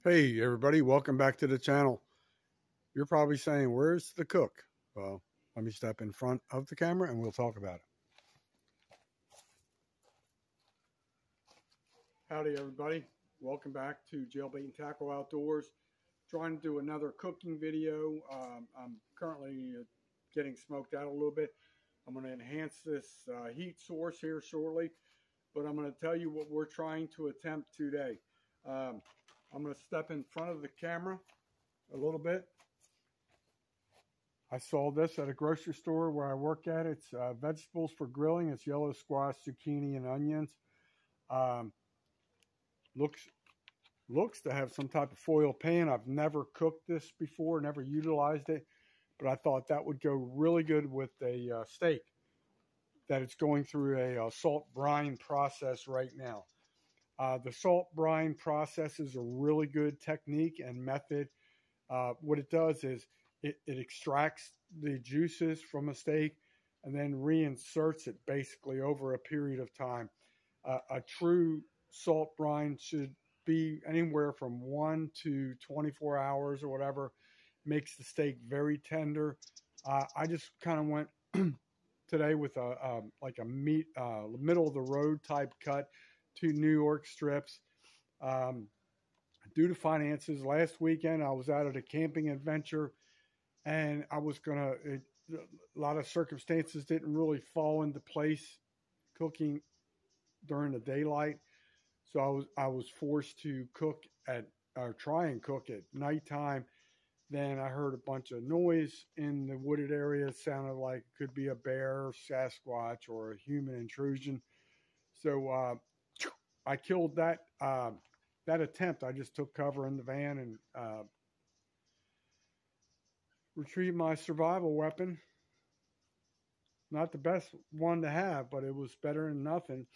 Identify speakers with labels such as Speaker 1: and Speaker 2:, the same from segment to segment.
Speaker 1: Hey everybody, welcome back to the channel. You're probably saying, where's the cook? Well, let me step in front of the camera and we'll talk about it. Howdy everybody, welcome back to Jailbait and Tackle Outdoors. Trying to do another cooking video. I'm currently getting smoked out a little bit. I'm going to enhance this heat source here shortly, but I'm going to tell you what we're trying to attempt today. I'm going to step in front of the camera a little bit. I saw this at a grocery store where I work at. It's vegetables for grilling. It's yellow squash, zucchini, and onions. Looks to have some type of foil pan. I've never cooked this before, never utilized it, but I thought that would go really good with a steak that it's going through a salt brine process right now. The salt brine process is a really good technique and method. What it does is it extracts the juices from a steak and then reinserts it basically over a period of time. A true salt brine should be anywhere from 1 to 24 hours or whatever. Makes the steak very tender. I just kind of went today with like a meat middle of the road type cut, 2 New York strips. Due to finances, last weekend I was out at a camping adventure, and I was a lot of circumstances didn't really fall into place cooking during the daylight, so I was forced to try and cook at nighttime. Then I heard a bunch of noise in the wooded area. It sounded like it could be a bear, Sasquatch, or a human intrusion. So I killed that attempt. I just took cover in the van and retrieved my survival weapon. Not the best one to have, but it was better than nothing.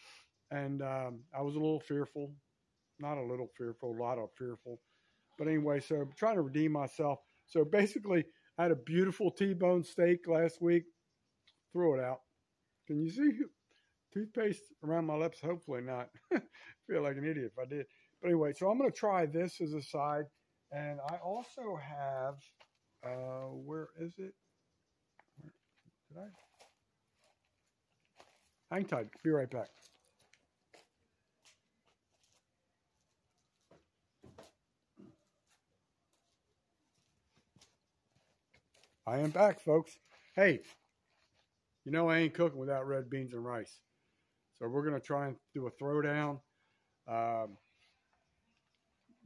Speaker 1: And I was a little fearful. Not a little fearful, a lot of fearful. But anyway, so I'm trying to redeem myself. So basically, I had a beautiful T-bone steak last week. Threw it out. Can you see toothpaste around my lips? Hopefully not. Feel like an idiot if I did. But anyway, so I'm going to try this as a side. And I also have, where is it? Did I? Hang tight. Be right back. I am back, folks. Hey, you know I ain't cooking without red beans and rice. So we're going to try and do a throwdown.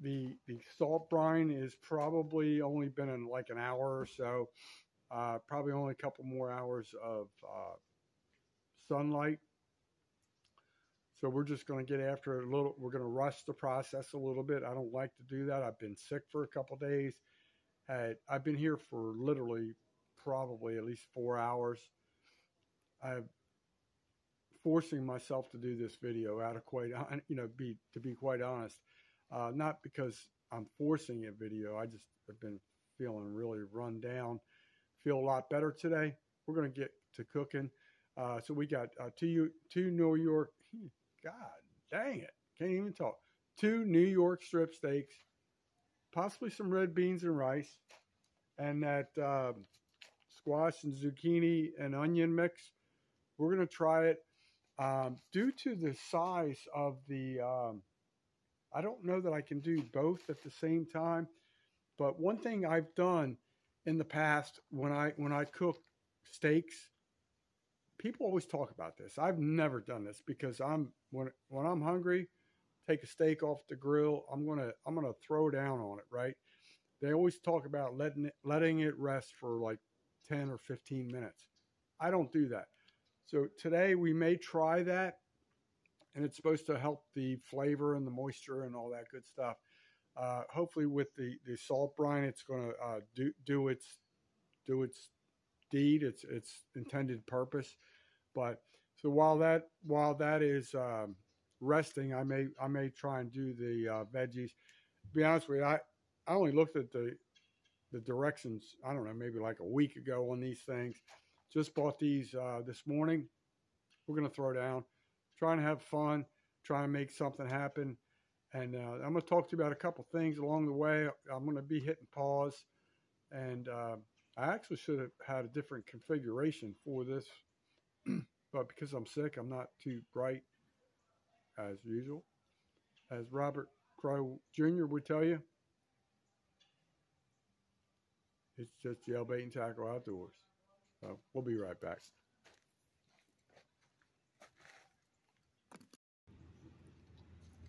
Speaker 1: The salt brine is probably only been in like an hour or so. Probably only a couple more hours of sunlight. So we're just going to get after it a little. We're going to rush the process a little bit. I don't like to do that. I've been sick for a couple days. I've been here for literally probably at least 4 hours. I'm forcing myself to do this video out of to be quite honest. Not because I'm forcing a video. I just have been feeling really run down. Feel a lot better today. We're going to get to cooking. So we got two New York, God dang it, can't even talk. 2 New York strip steaks, possibly some red beans and rice, and that squash and zucchini and onion mix. We're going to try it. Due to the size of the, I don't know that I can do both at the same time. But one thing I've done in the past when I cook steaks, people always talk about this. I've never done this because when I'm hungry, take a steak off the grill, I'm gonna throw down on it, right? They always talk about letting it rest for like 10 or 15 minutes. I don't do that. So today we may try that, and it's supposed to help the flavor and the moisture and all that good stuff. Hopefully with the salt brine, it's going to do its deed, its intended purpose. But so while that is resting, I may try and do the veggies. To be honest with you, I only looked at the directions, I don't know, maybe like a week ago on these things. Just bought these this morning. We're going to throw down, trying to have fun, trying to make something happen. And I'm going to talk to you about a couple things along the way. I'm going to be hitting pause. And I actually should have had a different configuration for this. But because I'm sick, I'm not too bright as usual. As Robert Crow Jr. would tell you, it's just Yale Bait and Tackle Outdoors. So we'll be right back.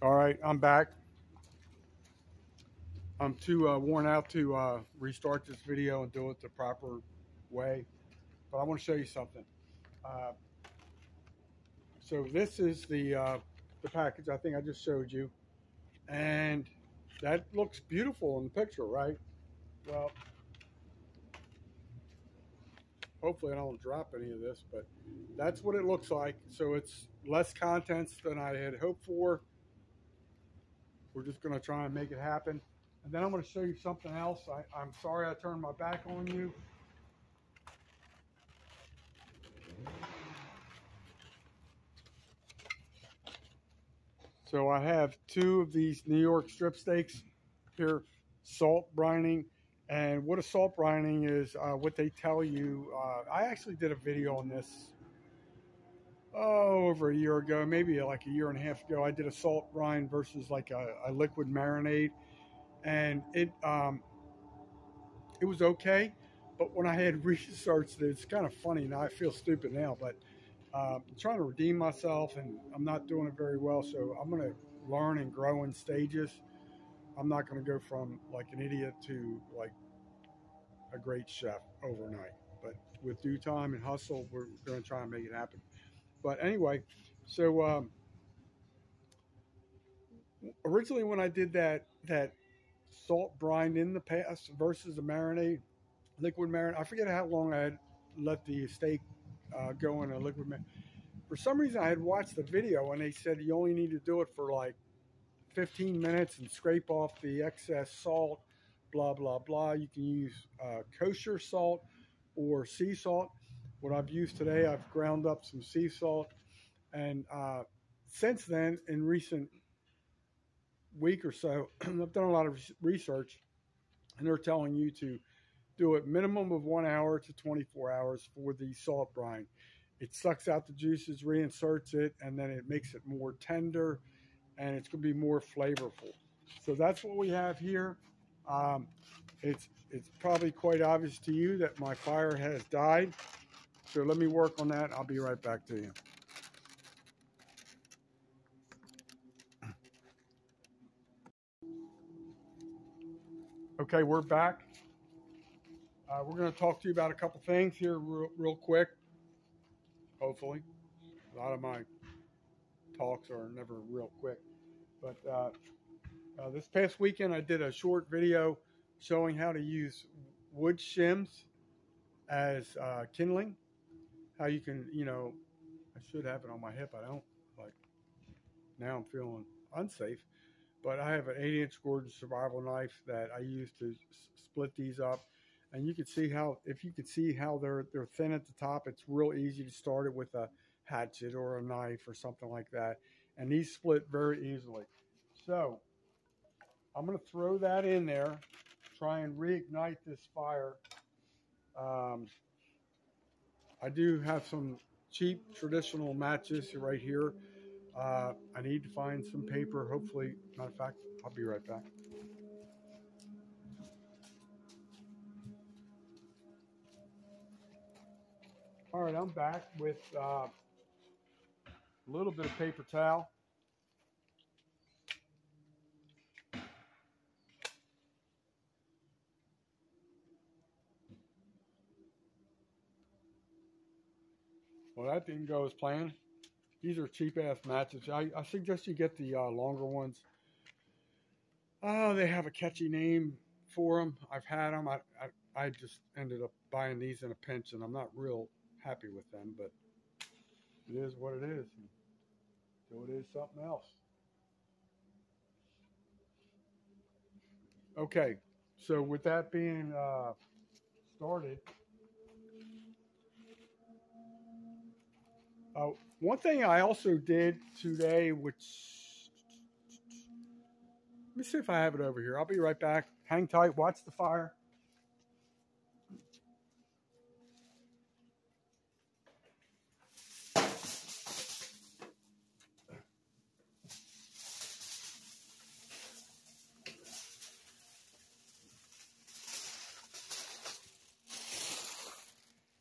Speaker 1: All right, I'm back. I'm too worn out to restart this video and do it the proper way, but I want to show you something. So this is the package I think I just showed you, and that looks beautiful in the picture, right? Well, hopefully I don't drop any of this, but that's what it looks like. So it's less contents than I had hoped for. We're just going to try and make it happen. And then I'm going to show you something else. I'm sorry I turned my back on you. So I have 2 of these New York strip steaks here, salt brining. And what a salt brining is, what they tell you. I actually did a video on this over a year ago, maybe like a year and a half ago. I did a salt brine versus like a liquid marinade. And it was okay, but when I had researched it, it's kind of funny now. I feel stupid now, but I'm trying to redeem myself, and I'm not doing it very well. So I'm going to learn and grow in stages. I'm not going to go from like an idiot to like a great chef overnight. But with due time and hustle, we're going to try and make it happen. But anyway, so originally when I did that salt brine in the past versus the marinade, liquid marinade, I forget how long I had let the steak go in a liquid marinade. For some reason, I had watched the video and they said you only need to do it for like 15 minutes and scrape off the excess salt, blah, blah, blah. You can use kosher salt or sea salt. What I've used today, I've ground up some sea salt. And since then, in recent week or so, I've done a lot of research, and they're telling you to do it minimum of 1 hour to 24 hours for the salt brine. It sucks out the juices, reinserts it, and then it makes it more tender, and it's going to be more flavorful. So that's what we have here. It's probably quite obvious to you that my fire has died. So let me work on that. I'll be right back to you. Okay, we're back. We're going to talk to you about a couple things here real quick, hopefully. A lot of my talks are never real quick. But this past weekend, I did a short video showing how to use wood shims as kindling. How you can, I should have it on my hip. I don't. Like, now I'm feeling unsafe. But I have an 8-inch Gordon survival knife that I use to split these up. And you can see how, if you can see how they're thin at the top, it's real easy to start it with a hatchet or a knife or something like that. And these split very easily. So I'm going to throw that in there, try and reignite this fire. I do have some cheap traditional matches right here. I need to find some paper. Hopefully, matter of fact, I'll be right back. All right, I'm back with a little bit of paper towel. Well, that didn't go as planned. These are cheap-ass matches. I suggest you get the longer ones. Oh, they have a catchy name for them. I've had them. I just ended up buying these in a pinch, and I'm not real happy with them, but it is what it is. So it is something else. Okay, so with that being started, one thing I also did today, which Let me see if I have it over here. I'll be right back. Hang tight. Watch the fire.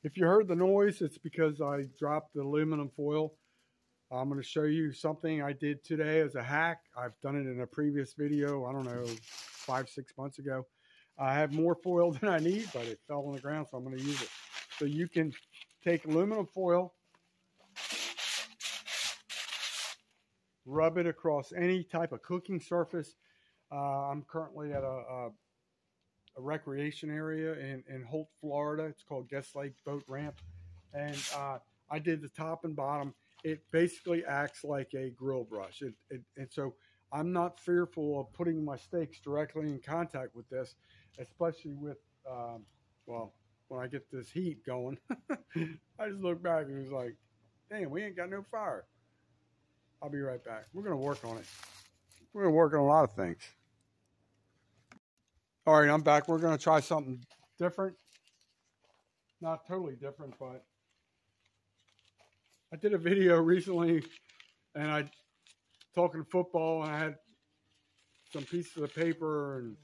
Speaker 1: If you heard the noise, it's because I dropped the aluminum foil. I'm going to show you something I did today as a hack. I've done it in a previous video, I don't know, 5-6 months ago. I have more foil than I need, but it fell on the ground, so I'm going to use it. So you can take aluminum foil, rub it across any type of cooking surface. I'm currently at a recreation area in Holt, Florida. It's called Guest Lake Boat Ramp. And I did the top and bottom. It basically acts like a grill brush. And so I'm not fearful of putting my steaks directly in contact with this, especially with, well, when I get this heat going. I just look back and it was like, damn, we ain't got no fire. I'll be right back. We're going to work on it. We're going to work on a lot of things. All right, I'm back. We're going to try something different. Not totally different, but I did a video recently, and I talking football, and I had some pieces of paper, and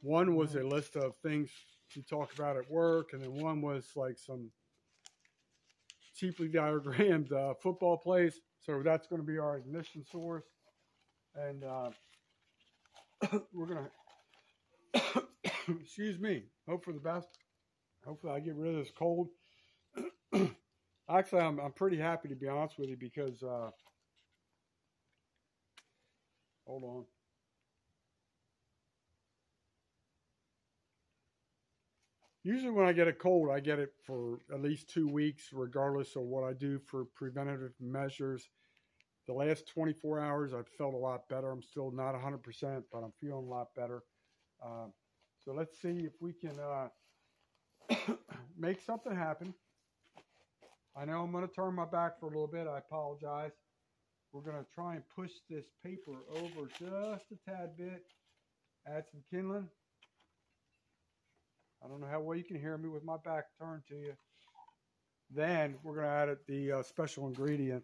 Speaker 1: one was a list of things to talk about at work, and then one was like some cheaply diagrammed football plays. So that's going to be our ignition source, and we're going to, excuse me, hope for the best. Hopefully I get rid of this cold. Actually, I'm pretty happy, to be honest with you, because, hold on. Usually when I get a cold, I get it for at least 2 weeks, regardless of what I do for preventative measures. The last 24 hours, I've felt a lot better. I'm still not 100%, but I'm feeling a lot better. So let's see if we can make something happen. I know I'm going to turn my back for a little bit. I apologize. We're going to try and push this paper over just a tad bit. Add some kindling. I don't know how well you can hear me with my back turned to you. Then we're going to add the special ingredient.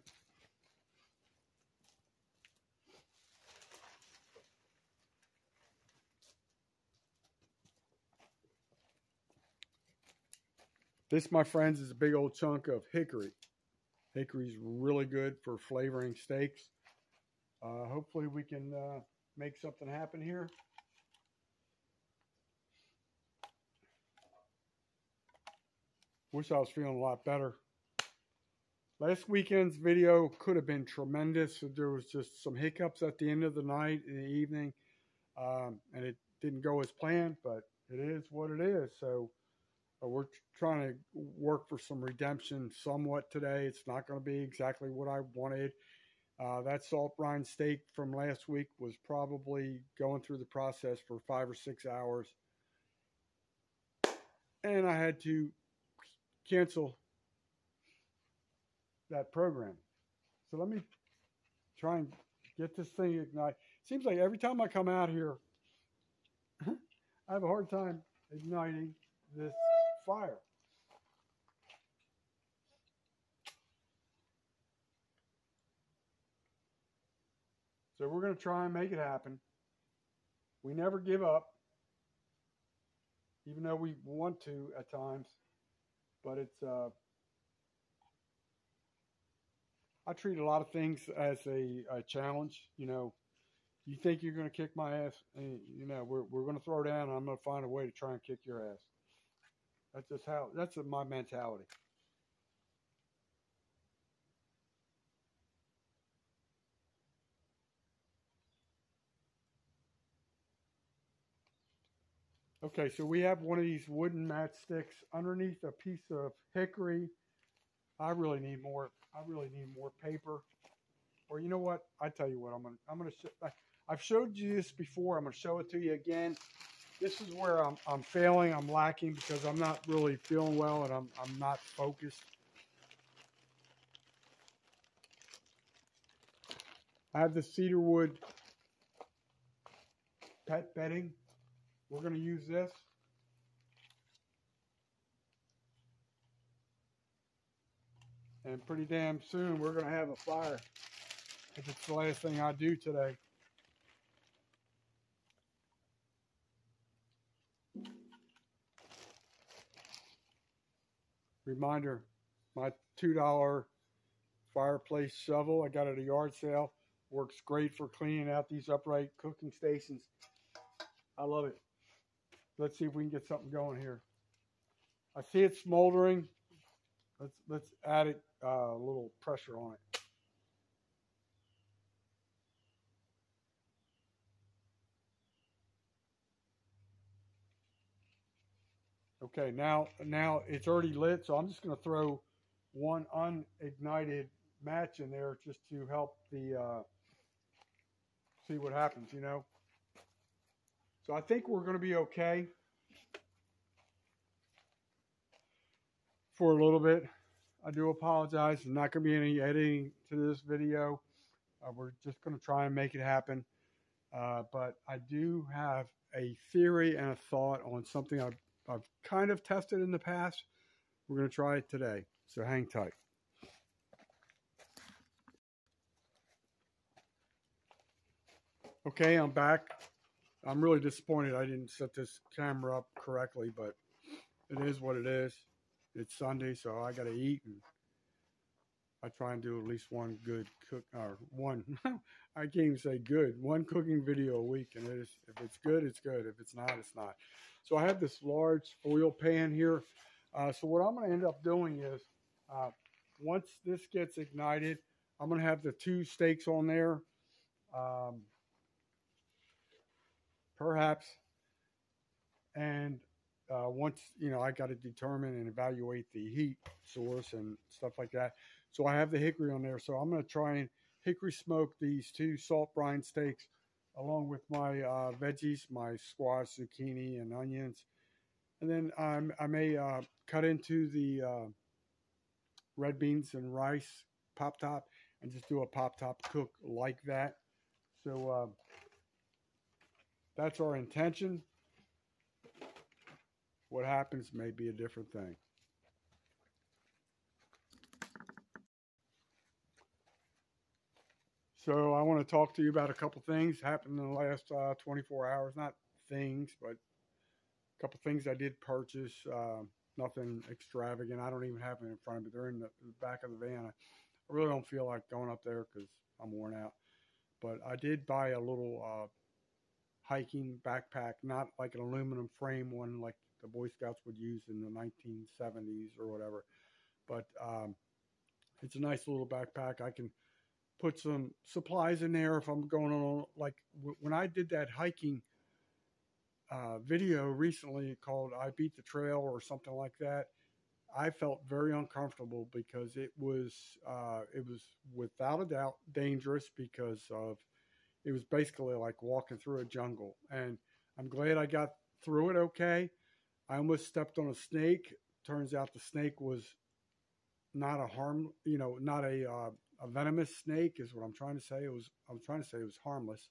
Speaker 1: This, my friends, is a big old chunk of hickory. Hickory's really good for flavoring steaks. Hopefully we can make something happen here. Wish I was feeling a lot better. Last weekend's video could have been tremendous. There was just some hiccups at the end of the night, in the evening, and it didn't go as planned, but it is what it is. So we're trying to work for some redemption somewhat today. It's not going to be exactly what I wanted. That salt brine steak from last week was probably going through the process for 5 or 6 hours. And I had to cancel that program. So let me try and get this thing ignited. Seems like every time I come out here, I have a hard time igniting this fire. So we're going to try and make it happen. We never give up, even though we want to at times. But it's, I treat a lot of things as a challenge. You know, you think you're going to kick my ass, and, you know, we're going to throw down, and I'm going to find a way to try and kick your ass. That's just how, that's my mentality. Okay, so we have one of these wooden matchsticks underneath a piece of hickory. I really need more paper. Or you know what? I tell you what, I've showed you this before. I'm gonna show it to you again. This is where I'm failing. I'm lacking because I'm not really feeling well, and I'm not focused. I have the cedar wood pet bedding. We're going to use this. And pretty damn soon we're going to have a fire. If it's the last thing I do today. Reminder, my $2 fireplace shovel, I got it at a yard sale. Works great for cleaning out these upright cooking stations. I love it. Let's see if we can get something going here. I see it smoldering. Let's add it a little pressure on it. Okay, now it's already lit, so I'm just going to throw one unignited match in there just to help the see what happens, you know. So I think we're going to be okay for a little bit. I do apologize. There's not going to be any editing to this video. We're just going to try and make it happen. But I do have a theory and a thought on something I've kind of tested in the past. We're going to try it today. So hang tight. Okay, I'm back. I'm really disappointed I didn't set this camera up correctly, but it is what it is. It's Sunday, so I got to eat, and I try and do at least one good cook, or one, I can't even say good, one cooking video a week, and it is, if it's good, it's good. If it's not, it's not. So I have this large oil pan here. So what I'm going to end up doing is, once this gets ignited, I'm going to have the 2 steaks on there. Perhaps, and once, you know, I got to determine and evaluate the heat source and stuff like that. So I have the hickory on there. So I'm going to try and hickory smoke these 2 salt brine steaks along with my veggies, my squash, zucchini, and onions. And then I may cut into the red beans and rice pop top and just do a pop top cook like that. So that's our intention. What happens may be a different thing. So I want to talk to you about a couple things happened in the last 24 hours. Not things, but a couple things I did purchase. Nothing extravagant. I don't even have them in front of me. They're in the back of the van. I really don't feel like going up there because I'm worn out. But I did buy a little hiking backpack, not like an aluminum frame one like the Boy Scouts would use in the 1970s or whatever. But it's a nice little backpack. I can put some supplies in there if I'm going on, like when I did that hiking video recently called I Beat the Trail or something like that, I felt very uncomfortable because it was without a doubt dangerous because of, it was basically like walking through a jungle. And I'm glad I got through it okay. I almost stepped on a snake. Turns out the snake was not a not a venomous snake is what I'm trying to say. I'm trying to say it was harmless.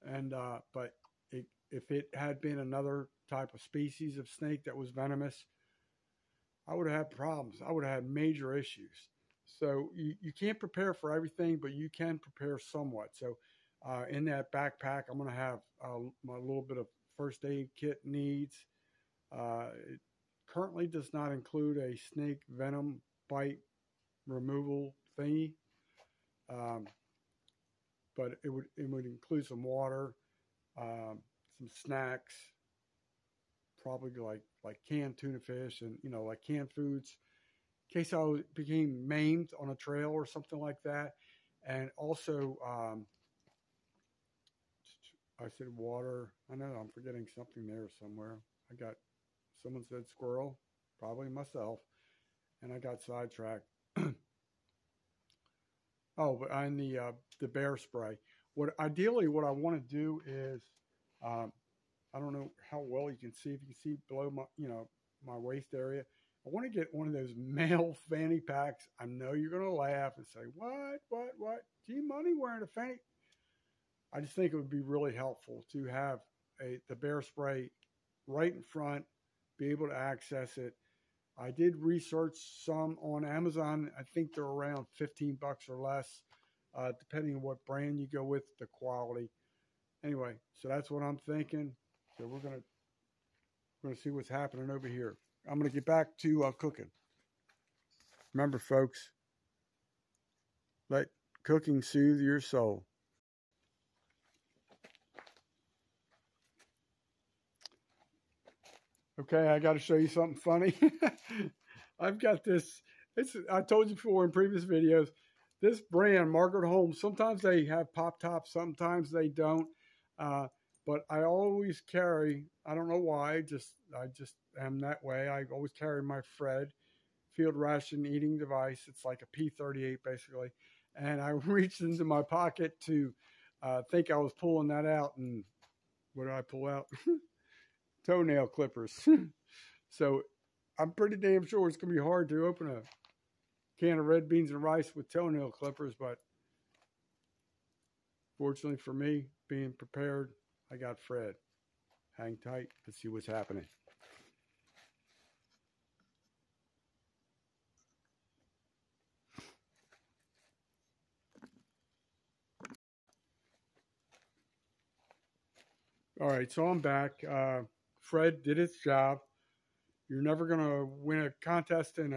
Speaker 1: And but if it had been another type of species of snake that was venomous, I would have had problems. I would have had major issues. So you can't prepare for everything, but you can prepare somewhat. So in that backpack, I'm going to have my little bit of first aid kit needs. It currently does not include a snake venom bite removal thingy, but it would include some water, some snacks, probably like canned tuna fish and like canned foods in case I became maimed on a trail or something like that. And also I said water. I know I'm forgetting something there somewhere. Someone said squirrel, probably myself, and I got sidetracked. Oh, but and the bear spray. Ideally what I want to do is, I don't know how well you can see. If you can see below my my waist area, I want to get one of those male fanny packs. I know you're gonna laugh and say, "What? G Money wearing a fanny?" I just think it would be really helpful to have the bear spray right in front, be able to access it. I did research some on Amazon. I think they're around 15 bucks or less, depending on what brand you go with, the quality. Anyway, so that's what I'm thinking. So we're gonna see what's happening over here. I'm gonna get back to cooking. Remember, folks, let cooking soothe your soul. Okay, I got to show you something funny. I've got this. I told you before in previous videos. This brand, Margaret Holmes. Sometimes they have pop tops, sometimes they don't. But I always carry. I don't know why. I just am that way. I always carry my Fred field ration eating device. It's like a P38 basically. And I reached into my pocket to think I was pulling that out, and what did I pull out? Toenail clippers. So I'm pretty damn sure it's going to be hard to open a can of red beans and rice with toenail clippers, but fortunately for me, being prepared, I got Fred. Hang tight. Let's see what's happening. All right, so I'm back. Fred did its job. You're never going to win a contest in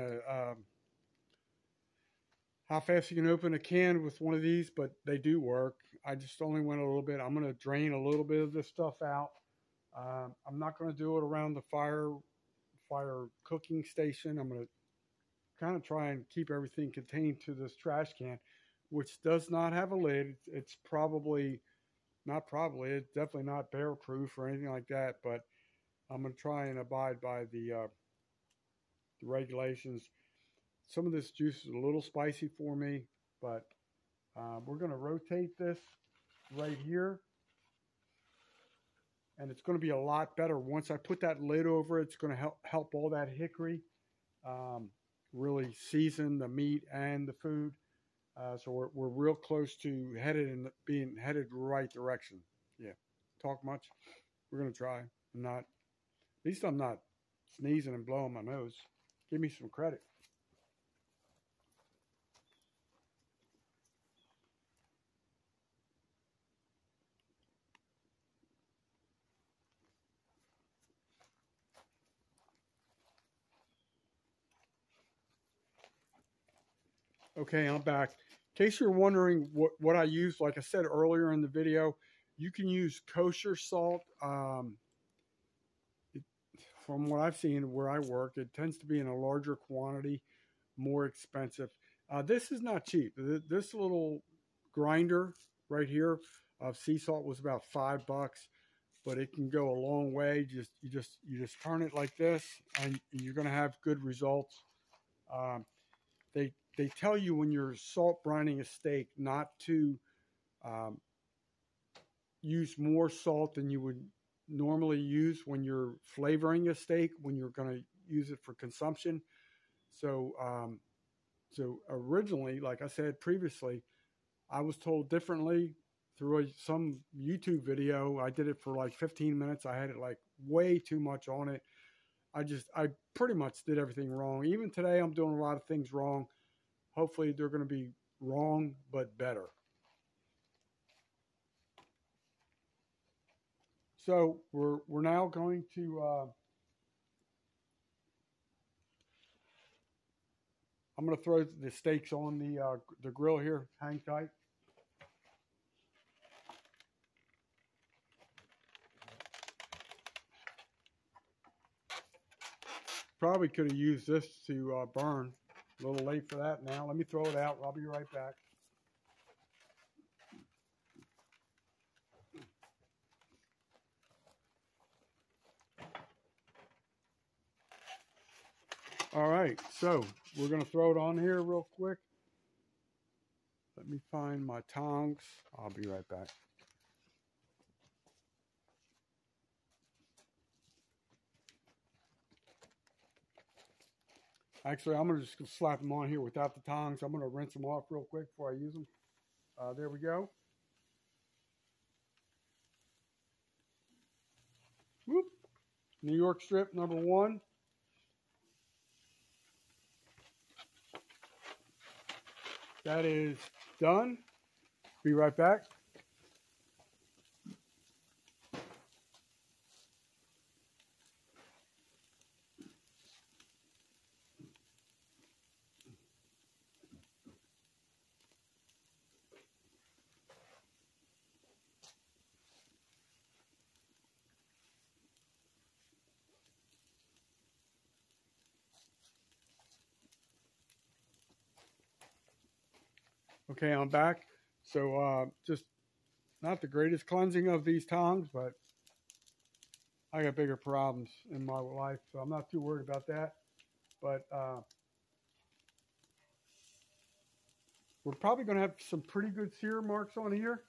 Speaker 1: how fast you can open a can with one of these, but they do work. I just only went a little bit. I'm going to drain a little bit of this stuff out. I'm not going to do it around the fire cooking station. I'm going to kind of try and keep everything contained to this trash can, which does not have a lid. It's definitely not bear proof or anything like that, but I'm going to try and abide by the regulations. Some of this juice is a little spicy for me, but we're going to rotate this right here. And it's going to be a lot better. Once I put that lid over it, it's going to help all that hickory really season the meat and the food. So we're real close to being headed the right direction. Yeah. Talk much? We're going to try. At least I'm not sneezing and blowing my nose. Give me some credit. Okay, I'm back. In case you're wondering what I use, like I said earlier in the video, you can use kosher salt. From what I've seen where I work, it tends to be in a larger quantity, more expensive. This is not cheap. This little grinder right here of sea salt was about $5, but it can go a long way. You just turn it like this, and you're going to have good results. They tell you when you're salt brining a steak not to use more salt than you would normally use when you're flavoring a steak, when you're going to use it for consumption. So originally, like I said previously, I was told differently through some YouTube video. I did it for like 15 minutes. I had it like way too much on it. I pretty much did everything wrong. Even today, I'm doing a lot of things wrong. Hopefully they're going to be wrong, but better. So we're now going to, I'm going to throw the steaks on the grill here. Hang tight. Probably could have used this to burn. A little late for that now. Let me throw it out. I'll be right back. All right, so we're going to throw it on here real quick. Let me find my tongs. I'll be right back. Actually, I'm going to just slap them on here without the tongs. I'm going to rinse them off real quick before I use them. There we go. Whoop. New York strip number 1. That is done. Be right back. Okay, I'm back. So just not the greatest cleansing of these tongs, but I got bigger problems in my life, so I'm not too worried about that. But we're probably going to have some pretty good sear marks on here.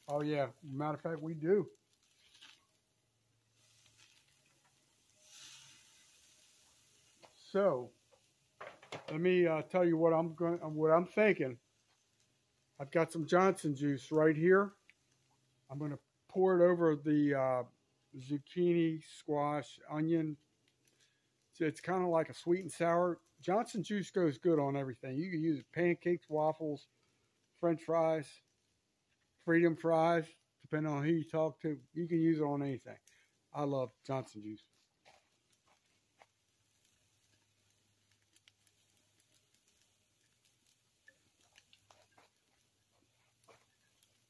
Speaker 1: Oh, yeah. Matter of fact, we do. So let me tell you what I'm thinking. I've got some Johnson juice right here. I'm going to pour it over the zucchini, squash, onion. So it's kind of like a sweet and sour. Johnson juice goes good on everything. You can use it pancakes, waffles, French fries, freedom fries, depending on who you talk to. You can use it on anything. I love Johnson juice.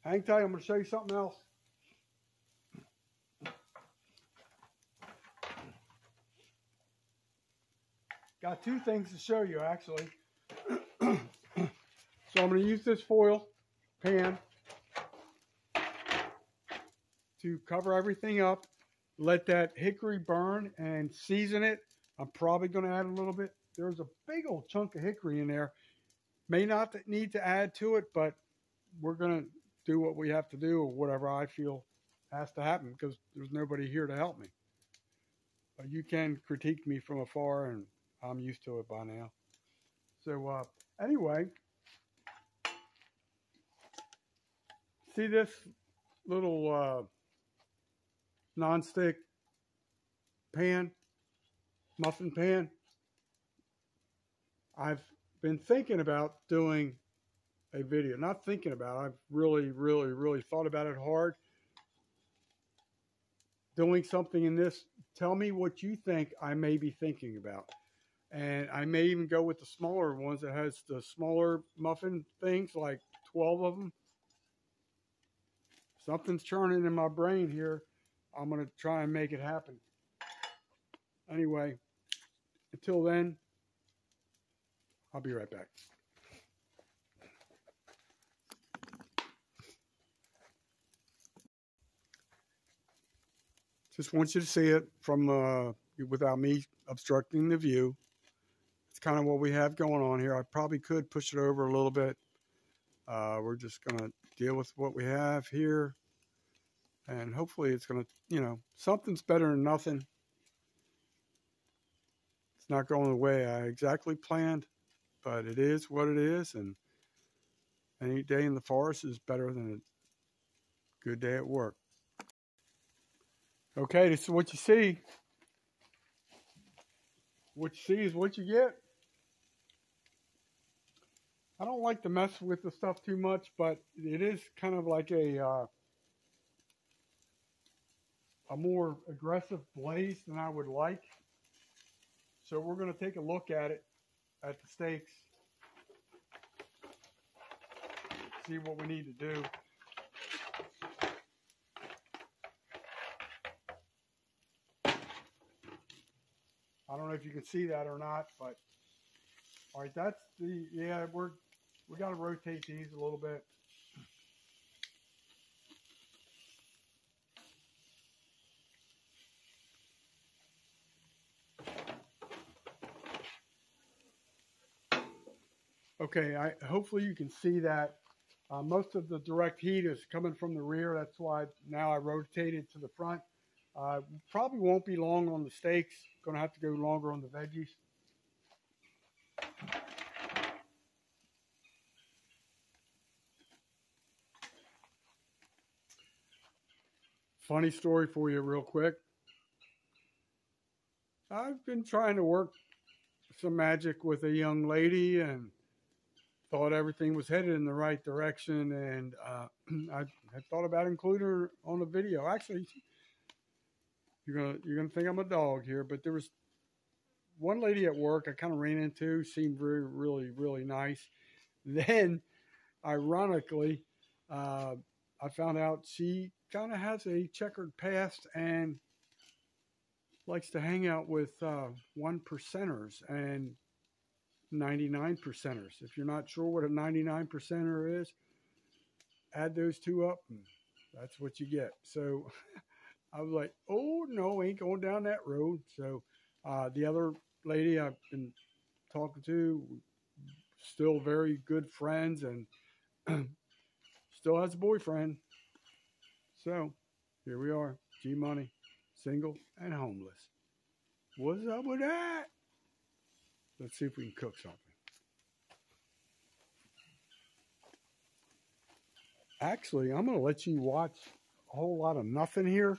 Speaker 1: Hang tight, I'm going to show you something else. Got 2 things to show you, actually. So I'm going to use this foil pan to cover everything up, let that hickory burn and season it. I'm probably going to add a little bit. There's a big old chunk of hickory in there. May not need to add to it, but we're going to do what we have to do or whatever I feel has to happen because there's nobody here to help me. But you can critique me from afar, and I'm used to it by now. So anyway, see this little nonstick pan, muffin pan? I've been thinking about doing a video. Not thinking about it. I've really thought about it hard. Doing something in this. Tell me what you think I may be thinking about. And I may even go with the smaller ones that has the smaller muffin things, like 12 of them. Something's churning in my brain here. I'm going to try and make it happen. Anyway, until then, I'll be right back. Just want you to see it from without me obstructing the view. It's kind of what we have going on here. I probably could push it over a little bit. We're just going to deal with what we have here. And hopefully it's going to, something's better than nothing. It's not going the way I exactly planned, but it is what it is. And any day in the forest is better than a good day at work. Okay, this is what you see. What you see is what you get. I don't like to mess with the stuff too much, but it is kind of like a more aggressive blaze than I would like. So we're going to take a look at it, at the steaks, see what we need to do. I don't know if you can see that or not, but all right, that's the, yeah, we got to rotate these a little bit. Okay, hopefully you can see that. Most of the direct heat is coming from the rear. That's why now I rotated to the front. Probably won't be long on the steaks. Going to have to go longer on the veggies. Funny story for you real quick. I've been trying to work some magic with a young lady and thought everything was headed in the right direction, and I had thought about including her on the video. Actually, you're gonna think I'm a dog here, but there was one lady at work I kind of ran into, seemed really nice. Then, ironically, I found out she kind of has a checkered past and likes to hang out with 1%ers and 99 percenters. If you're not sure what a 99 percenter is, add those two up and that's what you get. So I was like, oh no, ain't going down that road. So the other lady I've been talking to, still very good friends, and still has a boyfriend. So here we are, G Money, single and homeless. What's up with that? Let's see if we can cook something. Actually, I'm going to let you watch a whole lot of nothing here.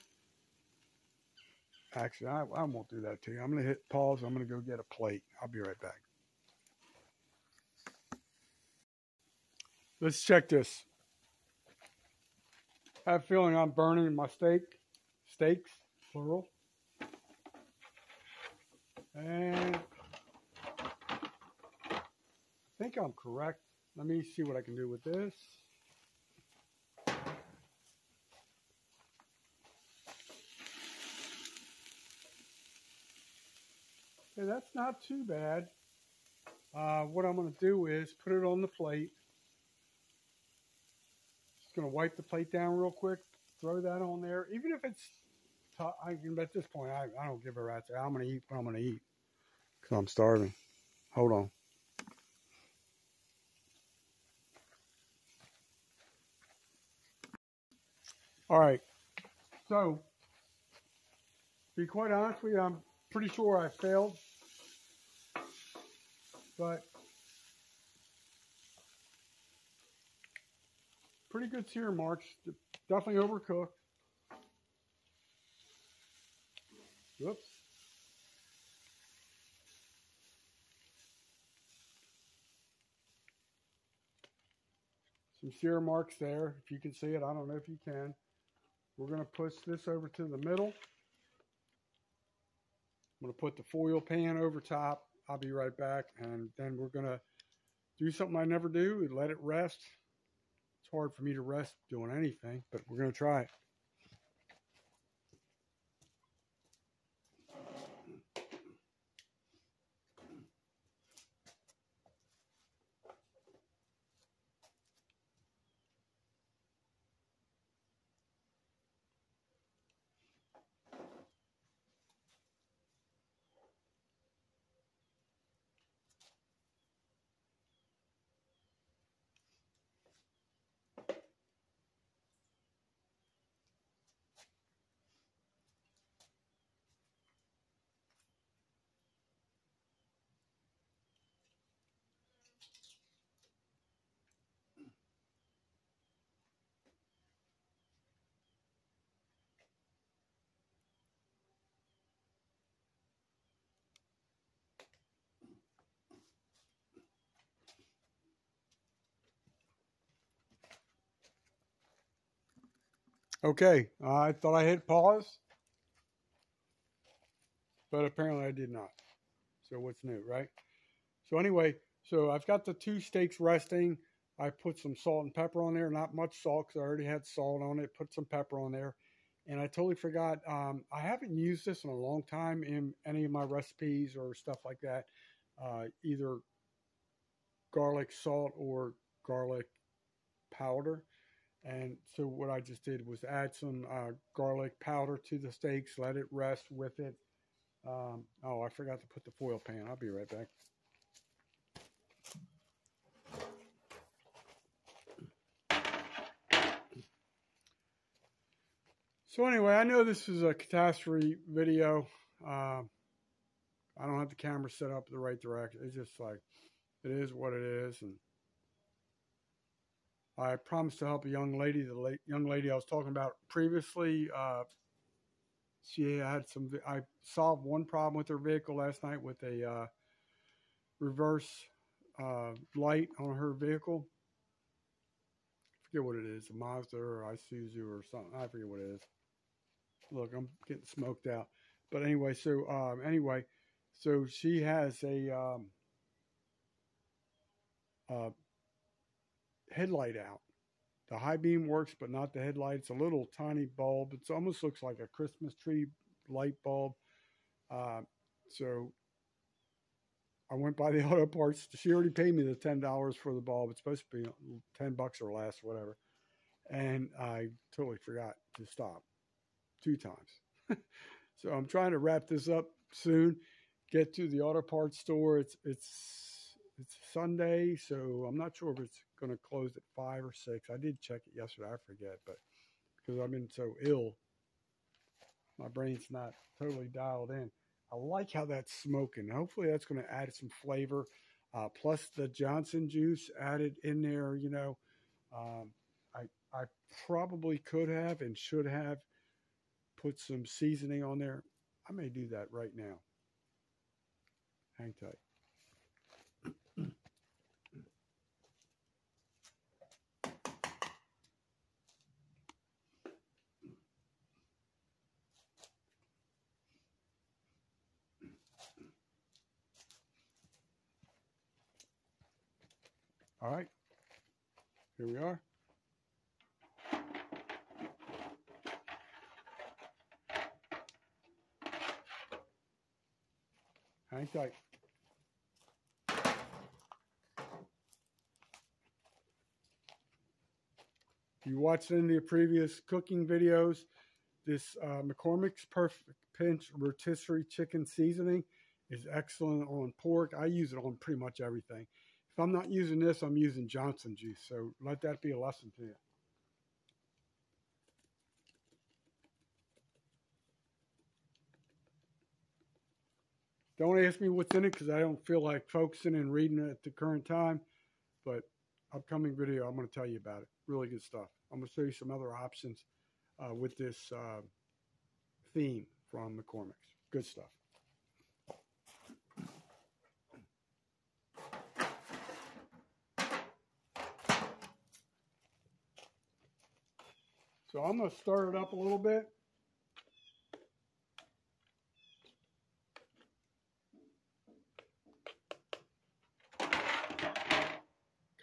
Speaker 1: Actually, I won't do that to you. I'm going to hit pause. I'm going to go get a plate. I'll be right back. Let's check this. I have a feeling I'm burning my steaks, plural. And I think I'm correct. Let me see what I can do with this. Okay, that's not too bad. What I'm going to do is put it on the plate. Just going to wipe the plate down real quick. Throw that on there. Even if it's at this point, I don't give a rat's. I'm going to eat what I'm going to eat because I'm starving. Hold on. All right. So, to be quite honest with you, I'm pretty sure I failed. But pretty good sear marks. Definitely overcooked. Whoops. Some sear marks there. If you can see it, I don't know if you can. We're going to push this over to the middle. I'm going to put the foil pan over top. I'll be right back. And then we're going to do something I never do and let it rest. It's hard for me to rest doing anything, but we're going to try it. Okay, I thought I hit pause, but apparently I did not. So what's new, right? So anyway, so I've got the two steaks resting. I put some salt and pepper on there. Not much salt because I already had salt on it. Put some pepper on there. And I totally forgot. I haven't used this in a long time in any of my recipes or stuff like that. Either garlic salt or garlic powder. And so what I just did was add some garlic powder to the steaks, let it rest with it. Oh, I forgot to put the foil pan. I'll be right back. So anyway, I know this is a catastrophe video. I don't have the camera set up the right direction. It's just like, it is what it is. And I promised to help a young lady. The young lady I was talking about previously, she had I solved one problem with her vehicle last night with a reverse light on her vehicle. I forget what it is, a Mazda or Isuzu or something. I forget what it is. Look, I'm getting smoked out. But anyway, so she has a headlight out. The high beam works, but not the headlight. It's a little tiny bulb. It almost looks like a Christmas tree light bulb. So I went by the auto parts. She already paid me the $10 for the bulb. It's supposed to be $10 or less, whatever. And I totally forgot to stop 2 times. So I'm trying to wrap this up soon. Get to the auto parts store. It's Sunday, so I'm not sure if it's going to close at 5 or 6. I did check it yesterday. I forget, but because I've been so ill, my brain's not totally dialed in. I like how that's smoking. Hopefully that's going to add some flavor. Plus the Johnson juice added in there, you know. I probably could have and should have put some seasoning on there. I may do that right now. Hang tight. All right, here we are. Hang tight. If you watched any of the previous cooking videos, this McCormick's Perfect Pinch rotisserie chicken seasoning is excellent on pork. I use it on pretty much everything. If I'm not using this, I'm using Johnson juice. So let that be a lesson to you. Don't ask me what's in it because I don't feel like focusing and reading it at the current time. But upcoming video, I'm going to tell you about it. Really good stuff. I'm going to show you some other options with this theme from McCormick's. Good stuff. So I'm going to stir it up a little bit.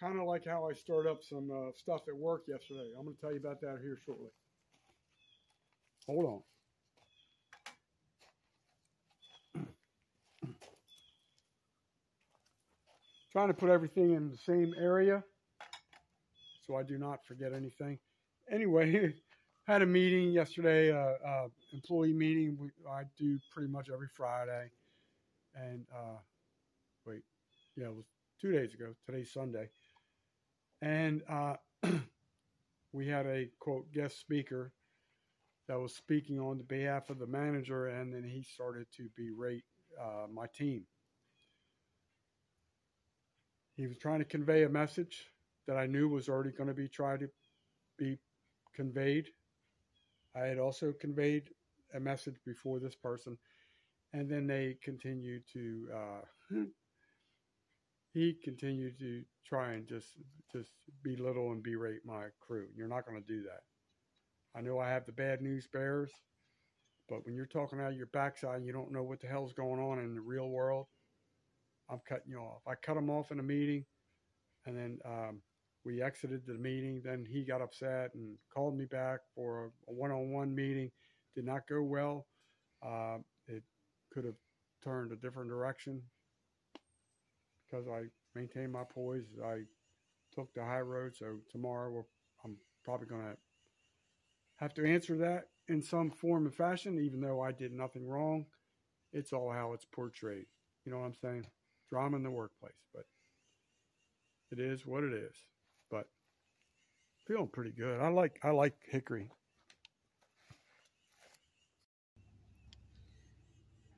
Speaker 1: Kind of like how I stirred up some stuff at work yesterday. I'm going to tell you about that here shortly. Hold on. Trying to put everything in the same area so I do not forget anything. Anyway, had a meeting yesterday, employee meeting. I do pretty much every Friday. And it was 2 days ago. Today's Sunday. And we had a, quote, guest speaker that was speaking on the behalf of the manager, and then he started to berate my team. He was trying to convey a message that I knew was already going to be tried to be conveyed. I had also conveyed a message before this person, and then they continued to he continued to try and just belittle and berate my crew. You're not going to do that. I know I have the bad news bears, but when you're talking out of your backside and you don't know what the hell's going on in the real world, I'm cutting you off. I cut him off in a meeting, and then we exited the meeting. Then he got upset and called me back for a one-on-one meeting. Did not go well. It could have turned a different direction because I maintained my poise. I took the high road, so tomorrow I'm probably going to have to answer that in some form and fashion, even though I did nothing wrong. It's all how it's portrayed. You know what I'm saying? Drama in the workplace, but it is what it is. But feeling pretty good. I like hickory.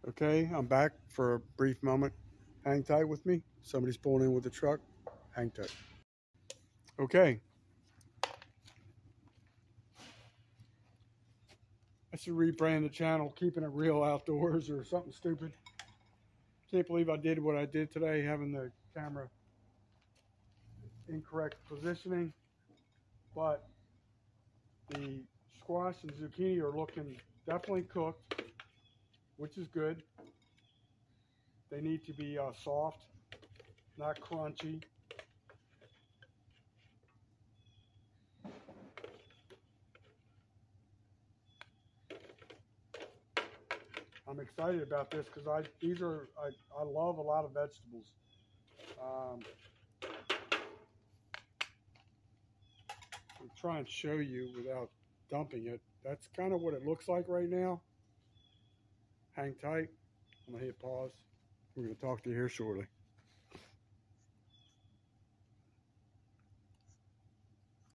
Speaker 1: Okay, I'm back for a brief moment. Hang tight with me. Somebody's pulling in with the truck. Hang tight. Okay, I should rebrand the channel, Keeping It Real Outdoors or something stupid. Can't believe I did what I did today, having the camera incorrect positioning. But the squash and zucchini are looking definitely cooked, which is good. They need to be soft, not crunchy. I'm excited about this because I love a lot of vegetables. I'm try and show you without dumping it. That's kind of what it looks like right now. Hang tight. I'm gonna hit pause. We're gonna talk to you here shortly.